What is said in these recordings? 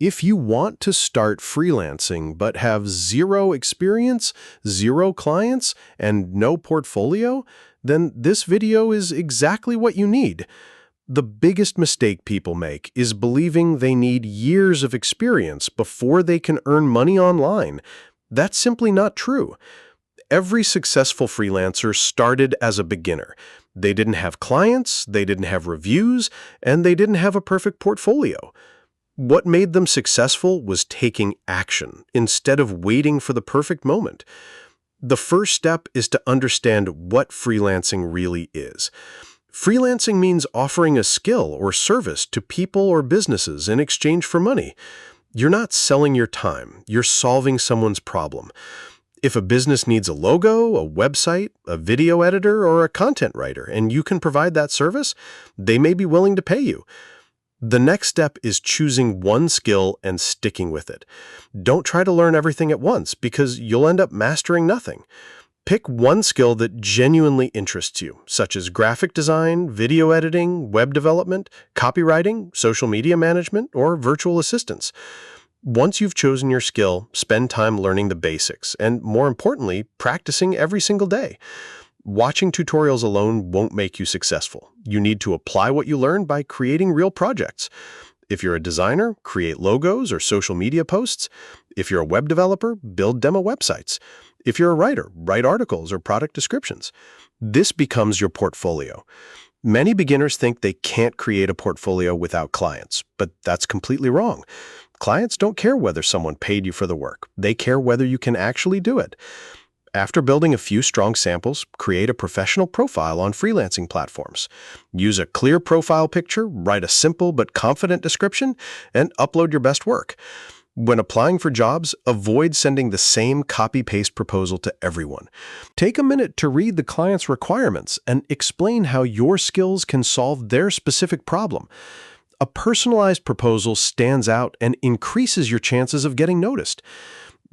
If you want to start freelancing but have zero experience, zero clients, and no portfolio, then this video is exactly what you need. The biggest mistake people make is believing they need years of experience before they can earn money online. That's simply not true. Every successful freelancer started as a beginner. They didn't have clients, they didn't have reviews, and they didn't have a perfect portfolio. What made them successful was taking action instead of waiting for the perfect moment. The first step is to understand what freelancing really is. Freelancing means offering a skill or service to people or businesses in exchange for money. You're not selling your time, you're solving someone's problem. If a business needs a logo, a website, a video editor, or a content writer, and you can provide that service, they may be willing to pay you. The next step is choosing one skill and sticking with it. Don't try to learn everything at once because you'll end up mastering nothing. Pick one skill that genuinely interests you, such as graphic design, video editing, web development, copywriting, social media management, or virtual assistance. Once you've chosen your skill, spend time learning the basics and, more importantly, practicing every single day. Watching tutorials alone won't make you successful. You need to apply what you learn by creating real projects. If you're a designer, create logos or social media posts. If you're a web developer, build demo websites. If you're a writer, write articles or product descriptions. This becomes your portfolio. Many beginners think they can't create a portfolio without clients, but that's completely wrong. Clients don't care whether someone paid you for the work. They care whether you can actually do it. After building a few strong samples, create a professional profile on freelancing platforms. Use a clear profile picture, write a simple but confident description, and upload your best work. When applying for jobs, avoid sending the same copy-paste proposal to everyone. Take a minute to read the client's requirements and explain how your skills can solve their specific problem. A personalized proposal stands out and increases your chances of getting noticed.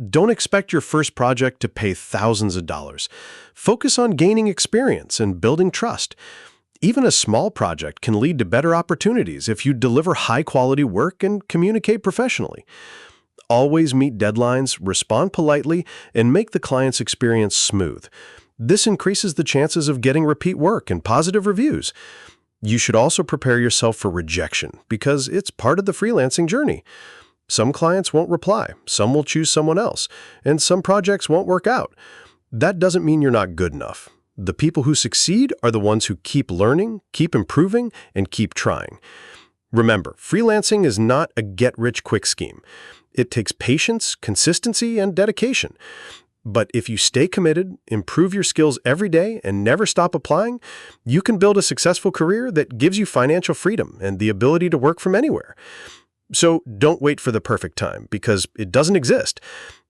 Don't expect your first project to pay thousands of dollars. Focus on gaining experience and building trust. Even a small project can lead to better opportunities if you deliver high-quality work and communicate professionally. Always meet deadlines, respond politely, and make the client's experience smooth. This increases the chances of getting repeat work and positive reviews. You should also prepare yourself for rejection because it's part of the freelancing journey. Some clients won't reply, some will choose someone else, and some projects won't work out. That doesn't mean you're not good enough. The people who succeed are the ones who keep learning, keep improving, and keep trying. Remember, freelancing is not a get-rich-quick scheme. It takes patience, consistency, and dedication. But if you stay committed, improve your skills every day, and never stop applying, you can build a successful career that gives you financial freedom and the ability to work from anywhere. So don't wait for the perfect time, because it doesn't exist.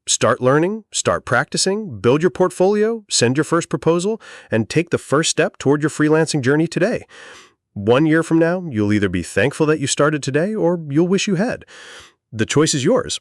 Start learning, start practicing, build your portfolio, send your first proposal, and take the first step toward your freelancing journey today. 1 year from now, you'll either be thankful that you started today or you'll wish you had. The choice is yours.